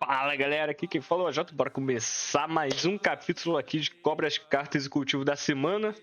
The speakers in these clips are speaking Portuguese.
Fala galera, aqui quem falou é o Jota, bora começar mais um capítulo aqui de Cobras, Cartas e Cultivo da semana.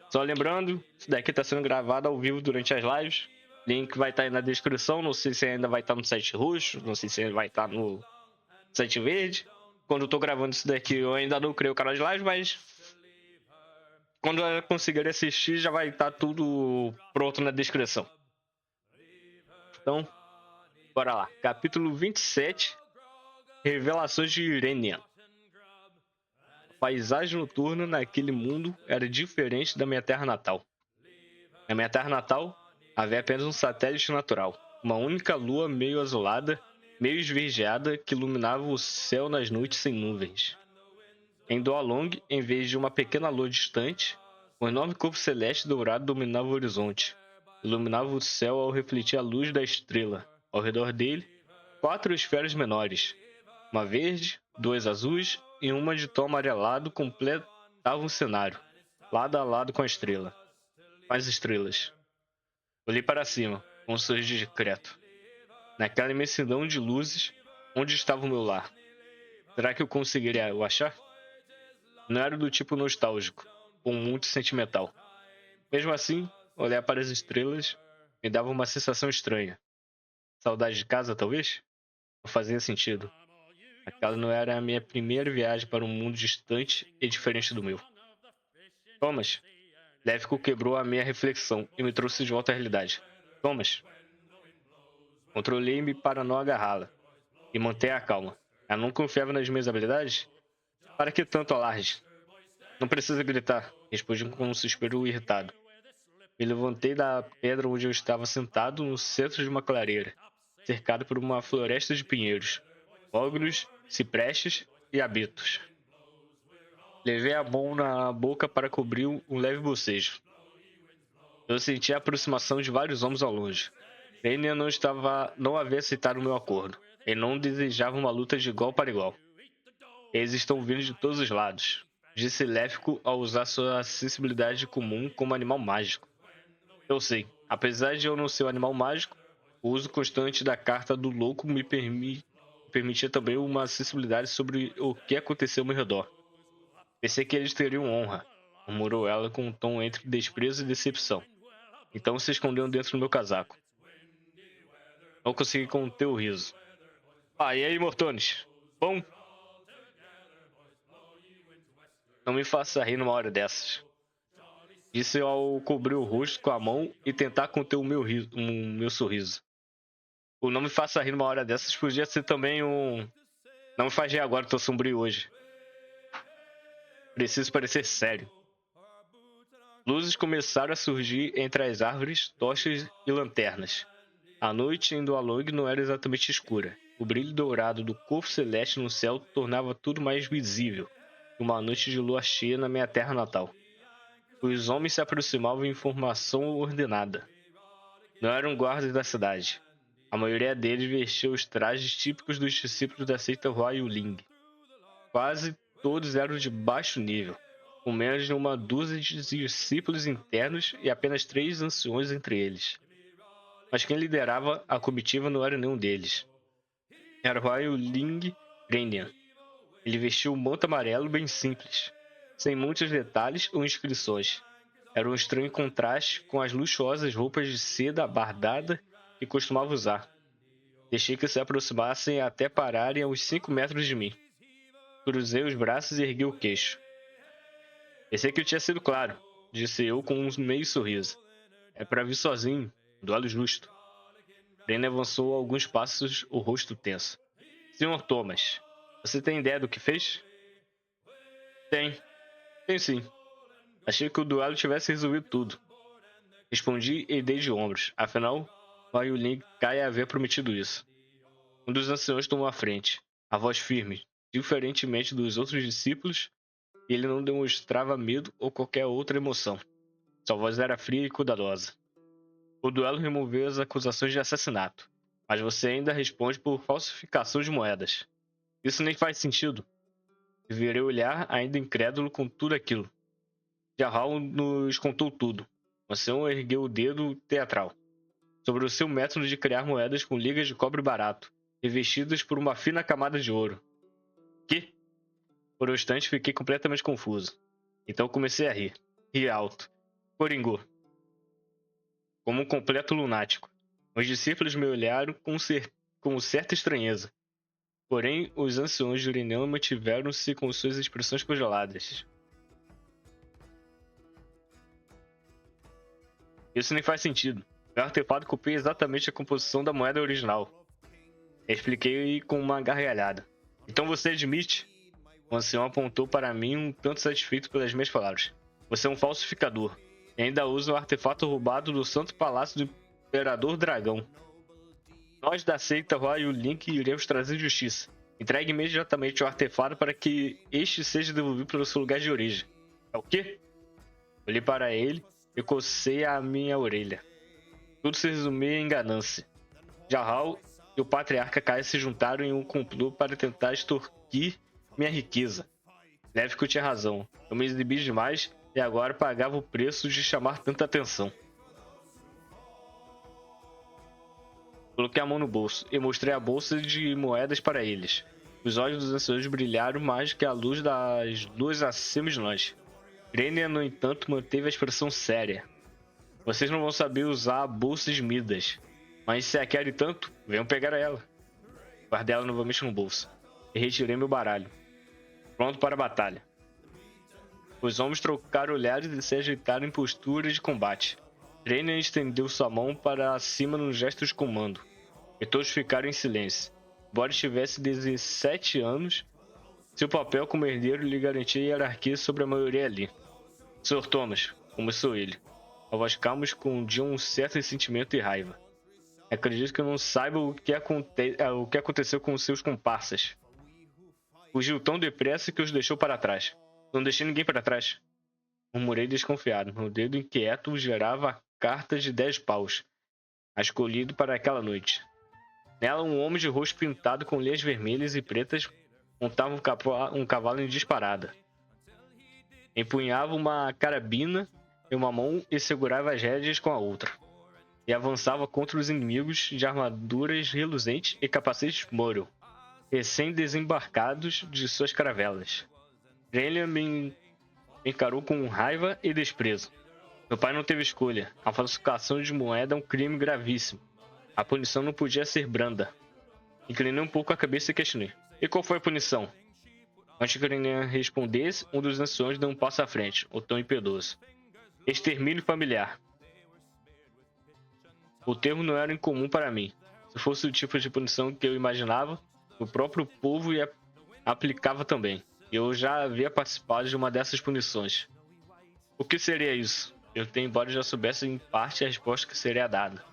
Só lembrando, isso daqui está sendo gravado ao vivo durante as lives. Link vai estar aí na descrição, não sei se ainda vai estar no site roxo, não sei se ainda vai estar no site verde. Quando eu tô gravando isso daqui eu ainda não criei o canal de live, mas quando eu conseguir assistir já vai estar tudo pronto na descrição. Então, bora lá. Capítulo 27. Revelações de Irenian. A paisagem noturna naquele mundo era diferente da minha terra natal. Na minha terra natal, havia apenas um satélite natural, uma única lua meio azulada, meio esverdeada, que iluminava o céu nas noites sem nuvens. Em Doalong, em vez de uma pequena lua distante, um enorme corpo celeste dourado dominava o horizonte. Iluminava o céu ao refletir a luz da estrela. Ao redor dele, 4 esferas menores, uma verde, 2 azuis e uma de tom amarelado completavam o cenário, lado a lado com a estrela. Com as estrelas. Olhei para cima, com um sorriso discreto. Naquela imensidão de luzes, onde estava o meu lar? Será que eu conseguiria o achar? Não era do tipo nostálgico, ou muito sentimental. Mesmo assim, olhar para as estrelas me dava uma sensação estranha. Saudade de casa, talvez? Não fazia sentido. Aquela não era a minha primeira viagem para um mundo distante e diferente do meu. Thomas, Léfico quebrou a minha reflexão e me trouxe de volta à realidade. Thomas, controlei-me para não agarrá-la e manter a calma. Ela não confiava nas minhas habilidades? Para que tanto alarde? Não precisa gritar, respondi com um suspiro irritado. Me levantei da pedra onde eu estava sentado no centro de uma clareira, cercado por uma floresta de pinheiros, ogros, ciprestes e abetos. Levei a mão na boca para cobrir um leve bocejo. Eu senti a aproximação de vários homens ao longe. Renia não havia aceitado o meu acordo. Ele não desejava uma luta de igual para igual. Eles estão vindo de todos os lados, disse Léfico ao usar sua sensibilidade comum como animal mágico. Eu sei, apesar de eu não ser um animal mágico, o uso constante da carta do louco me permitia também uma sensibilidade sobre o que aconteceu ao meu redor. Pensei que eles teriam honra, murmurou ela com um tom entre desprezo e decepção. Então se escondeu dentro do meu casaco. Não consegui conter o riso. E aí, Mortones? Bom, não me faça rir numa hora dessas. Disse ao cobrir o rosto com a mão e tentar conter o meu sorriso. O não me faça rir numa hora dessas podia ser também um... Não me faz rir agora, tô sombrio hoje. Preciso parecer sério. Luzes começaram a surgir entre as árvores, tochas e lanternas. A noite em Doalong não era exatamente escura. O brilho dourado do corpo celeste no céu tornava tudo mais visível. Uma noite de lua cheia na minha terra natal. Os homens se aproximavam em formação ordenada. Não eram guardas da cidade. A maioria deles vestia os trajes típicos dos discípulos da seita Huayuling. Quase todos eram de baixo nível, com menos de uma dúzia de discípulos internos e apenas 3 anciões entre eles. Mas quem liderava a comitiva não era nenhum deles. Era Huayuling Renian. Ele vestia um manto amarelo bem simples, sem muitos detalhes ou inscrições. Era um estranho contraste com as luxuosas roupas de seda bardada que costumava usar. Deixei que se aproximassem até pararem a uns 5 metros de mim. Cruzei os braços e ergui o queixo. Pensei que eu tinha sido claro, disse eu com um meio sorriso. É para vir sozinho, duelo justo. Bren avançou alguns passos, o rosto tenso. Senhor Thomas, você tem ideia do que fez? Tenho sim. Achei que o duelo tivesse resolvido tudo. Respondi e dei de ombros. Afinal, Wai Ling Kai havia prometido isso. Um dos anciões tomou a frente, a voz firme. Diferentemente dos outros discípulos, ele não demonstrava medo ou qualquer outra emoção. Sua voz era fria e cuidadosa. O duelo removeu as acusações de assassinato, mas você ainda responde por falsificação de moedas. Isso nem faz sentido. Virei olhar ainda incrédulo com tudo aquilo. Jahal nos contou tudo. O ancião ergueu o dedo teatral. Sobre o seu método de criar moedas com ligas de cobre barato. revestidas por uma fina camada de ouro. Que? Por um instante fiquei completamente confuso. Então comecei a rir. Ri alto. Coringou. Como um completo lunático. Os discípulos me olharam com certa estranheza. Porém, os anciões de Urineum mantiveram-se com suas expressões congeladas. Isso nem faz sentido. O artefato copia exatamente a composição da moeda original. Expliquei com uma gargalhada. Então você admite? O ancião apontou para mim um tanto satisfeito pelas minhas palavras. Você é um falsificador. E ainda usa o artefato roubado do Santo Palácio do Imperador Dragão. Nós da seita Royal Link iremos trazer justiça. Entregue imediatamente o artefato para que este seja devolvido para o seu lugar de origem. É o quê? Olhei para ele e cocei a minha orelha. Tudo se resumia em ganância. Jahal e o patriarca Caia se juntaram em um complô para tentar extorquir minha riqueza. Lévico tinha razão. Eu me exibi demais e agora pagava o preço de chamar tanta atenção. Coloquei a mão no bolso e mostrei a bolsa de moedas para eles. Os olhos dos anciões brilharam mais que a luz das luas acima de nós. Grenia, no entanto, manteve a expressão séria. Vocês não vão saber usar a bolsa de Midas, mas se a querem tanto, venham pegar ela. Guardei ela novamente no bolso e retirei meu baralho. Pronto para a batalha. Os homens trocaram olhares e se ajeitaram em postura de combate. Grenia estendeu sua mão para cima num gesto de comando. E todos ficaram em silêncio. Embora tivesse 17 anos, seu papel como herdeiro lhe garantia hierarquia sobre a maioria ali. Sr. Thomas, começou ele. A voz calma escondia um certo sentimento de raiva. Acredito que não saiba o que aconteceu com seus comparsas. Fugiu tão depressa que os deixou para trás. Não deixei ninguém para trás. Murmurei desconfiado. Meu dedo inquieto gerava a carta de 10 paus, a escolhido para aquela noite. Nela, um homem de rosto pintado com linhas vermelhas e pretas montava um cavalo em disparada. Empunhava uma carabina em uma mão e segurava as rédeas com a outra. E avançava contra os inimigos de armaduras reluzentes e capacetes Moro, recém-desembarcados de suas caravelas. Grenia me encarou com raiva e desprezo. Meu pai não teve escolha. A falsificação de moeda é um crime gravíssimo. A punição não podia ser branda. Inclinei um pouco a cabeça e questionei. E qual foi a punição? Antes que Grenia respondesse, um dos anciões deu um passo à frente, o tom impiedoso. Extermínio familiar. O termo não era incomum para mim. Se fosse o tipo de punição que eu imaginava, o próprio povo aplicava também. Eu já havia participado de uma dessas punições. O que seria isso? Perguntei, embora já soubesse em parte a resposta que seria dada.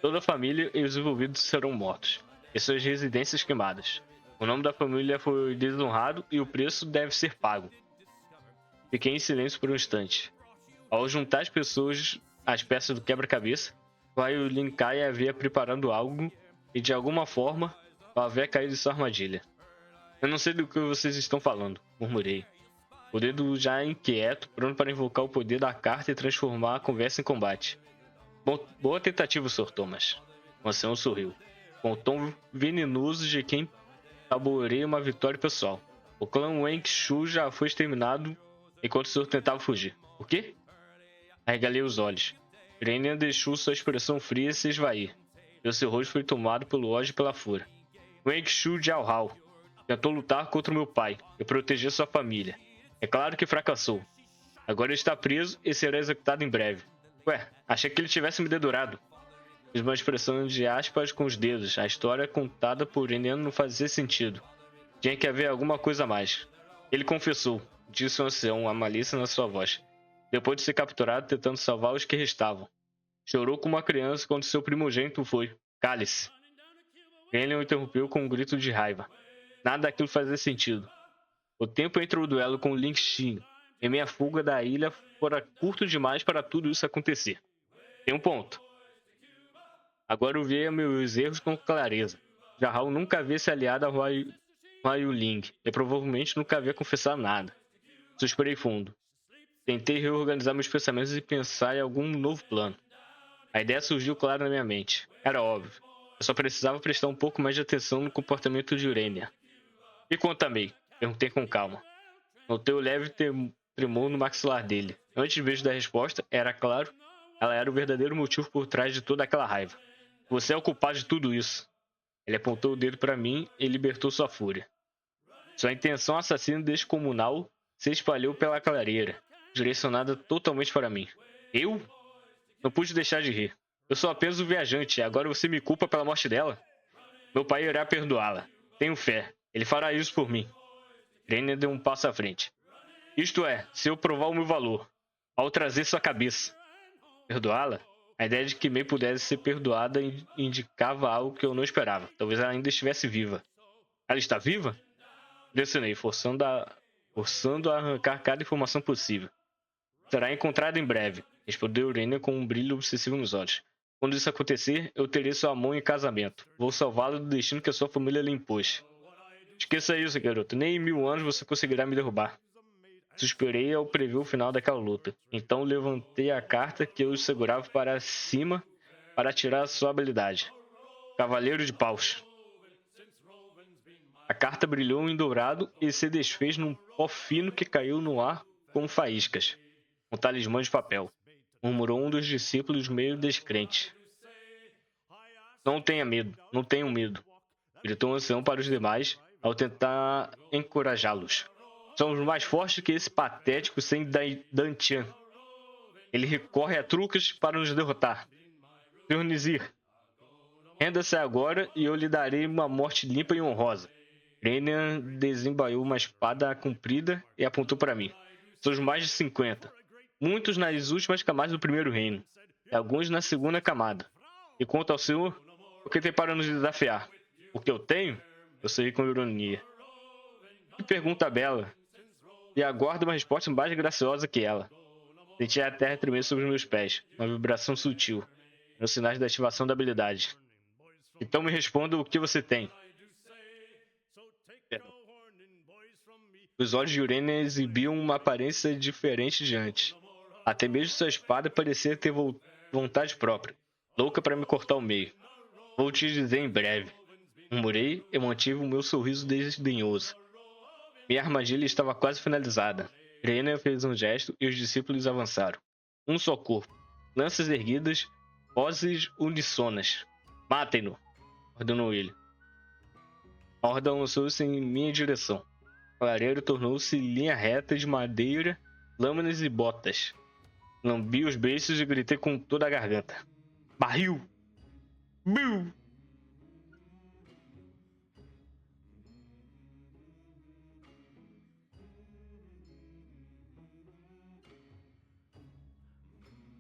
Toda a família e os envolvidos serão mortos, e suas residências queimadas. O nome da família foi desonrado e o preço deve ser pago. Fiquei em silêncio por um instante. Ao juntar as peças do quebra-cabeça, o Linkai havia preparado algo e, de alguma forma, havia caído em sua armadilha. Eu não sei do que vocês estão falando, murmurei. O dedo já inquieto, pronto para invocar o poder da carta e transformar a conversa em combate. Boa tentativa, Sr. Thomas. O ancião sorriu, com o tom venenoso de quem saboreia uma vitória pessoal. O clã Wang Shu já foi exterminado enquanto o senhor tentava fugir. O quê? Arregalei os olhos. Grenia deixou sua expressão fria se esvair. E o seu rosto foi tomado pelo ódio e pela fúria. Wang Shu Jiao tentou lutar contra o meu pai e proteger sua família. É claro que fracassou. Agora ele está preso e será executado em breve. Ué, achei que ele tivesse me dedurado. Fiz uma expressão de aspas com os dedos. A história contada por Grenia não fazia sentido. Tinha que haver alguma coisa a mais. Ele confessou, disse o ancião, a malícia na sua voz. Depois de ser capturado tentando salvar os que restavam. Chorou como uma criança quando seu primogênito foi. Cale-se. Grenia o interrompeu com um grito de raiva. Nada daquilo fazia sentido. O tempo entre o duelo com Ling Xin e minha fuga da ilha fora curto demais para tudo isso acontecer. Tem um ponto. Agora eu vi meus erros com clareza. Jahal nunca havia se aliado a Huai Ling e provavelmente nunca havia confessado nada. Suspirei fundo. Tentei reorganizar meus pensamentos e pensar em algum novo plano. A ideia surgiu clara na minha mente. Era óbvio. Eu só precisava prestar um pouco mais de atenção no comportamento de Urania. E quanto a May? Perguntei com calma. Notei o leve tremor no maxilar dele. Antes mesmo da resposta, era claro, ela era o verdadeiro motivo por trás de toda aquela raiva. Você é o culpado de tudo isso. Ele apontou o dedo para mim e libertou sua fúria. Sua intenção assassina descomunal se espalhou pela clareira, direcionada totalmente para mim. Eu? Não pude deixar de rir. Eu sou apenas um viajante e agora você me culpa pela morte dela? Meu pai irá perdoá-la. Tenho fé. Ele fará isso por mim. Rainer deu um passo à frente. Isto é, se eu provar o meu valor, ao trazer sua cabeça. Perdoá-la? A ideia de que May pudesse ser perdoada indicava algo que eu não esperava. Talvez ela ainda estivesse viva. Ela está viva? Pressionei, forçando a arrancar cada informação possível. Será encontrada em breve, respondeu Urania com um brilho obsessivo nos olhos. Quando isso acontecer, eu terei sua mão em casamento. Vou salvá-la do destino que a sua família lhe impôs. Esqueça isso, garoto. Nem em 1000 anos você conseguirá me derrubar. Suspirei ao prever o final daquela luta. Então levantei a carta que eu segurava para cima para atirar sua habilidade. Cavaleiro de Paus. A carta brilhou em dourado e se desfez num pó fino que caiu no ar como faíscas. Um talismã de papel. Murmurou um dos discípulos meio descrente. Não tenha medo, não tenham medo. Gritou o ancião para os demais ao tentar encorajá-los. Somos mais fortes que esse patético sem Dantian. Ele recorre a truques para nos derrotar. Sr. Nizir, renda-se agora e eu lhe darei uma morte limpa e honrosa. Rainer desembaiou uma espada comprida e apontou para mim. Somos mais de 50. Muitos nas últimas camadas do primeiro reino. E alguns na segunda camada. E quanto ao senhor, o que tem para nos desafiar? O que eu tenho? Eu sorri com ironia. Que pergunta bela. E aguardo uma resposta mais graciosa que ela. Senti a terra tremer sob os meus pés. Uma vibração sutil. Meus sinais de ativação da habilidade. Então me responda o que você tem. Os olhos de Urania exibiam uma aparência diferente de antes. Até mesmo sua espada parecia ter vontade própria, louca para me cortar ao meio. Vou te dizer em breve. Murmurei e mantive o meu sorriso desdenhoso. Minha armadilha estava quase finalizada. Urania fez um gesto e os discípulos avançaram. Um só corpo, lanças erguidas, vozes unissonas. Matem-no! Ordenou ele. A horda lançou-se em minha direção. O clareiro tornou-se linha reta de madeira, lâminas e botas. Lambi os beiços e gritei com toda a garganta. Barril! Biu!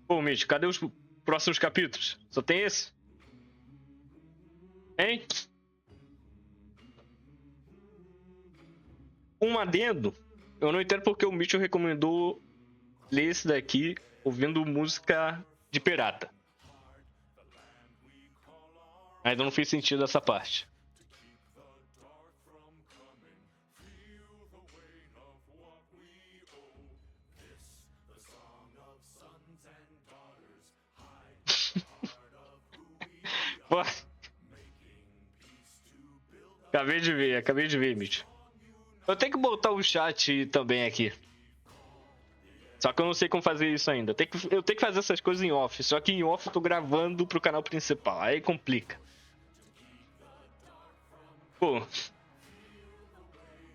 Pô, Mitch, cadê os próximos capítulos? Só tem esse? Hein? Um adendo. Eu não entendo porque o Mitchell recomendou ler esse daqui ouvindo música de pirata. Ainda não fez sentido essa parte. Pô. Acabei de ver, Mitch. Eu tenho que botar o chat também aqui. Só que eu não sei como fazer isso ainda. Eu tenho que fazer essas coisas em off. Só que em off eu tô gravando pro canal principal. Aí complica. Pô.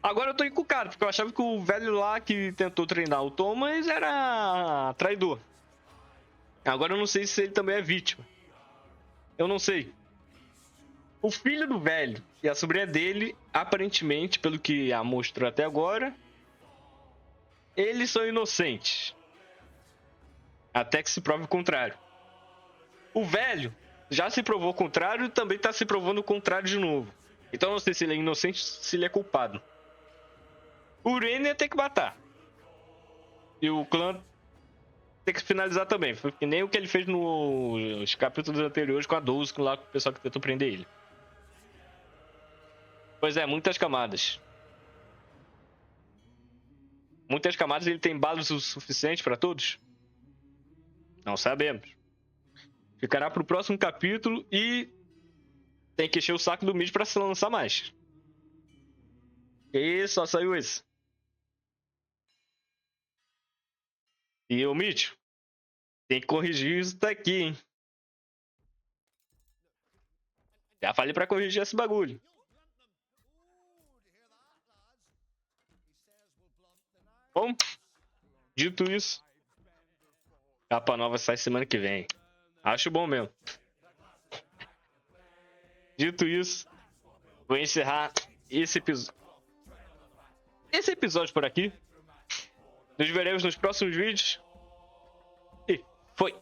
Agora eu tô encucado, porque eu achava que o velho lá que tentou treinar o Thomas era traidor. Agora eu não sei se ele também é vítima. Eu não sei. O filho do velho e a sobrinha dele, aparentemente, pelo que a mostrou até agora, eles são inocentes. Até que se prove o contrário. O velho já se provou o contrário e também tá se provando o contrário de novo. Então eu não sei se ele é inocente ou se ele é culpado. O Urania tem que matar. E o clã tem que finalizar também. Foi que nem o que ele fez nos capítulos anteriores com a 12, lá com o pessoal que tentou prender ele. Pois é, muitas camadas. Muitas camadas, ele tem balas o suficiente para todos? Não sabemos. Ficará para o próximo capítulo e tem que encher o saco do Mitch pra se lançar mais. E só saiu esse. E o Mitch, tem que corrigir isso daqui, hein? Já falei pra corrigir esse bagulho. Bom, dito isso, capa nova sai semana que vem. Acho bom mesmo. Dito isso, vou encerrar esse episódio por aqui. Nos veremos nos próximos vídeos. E foi!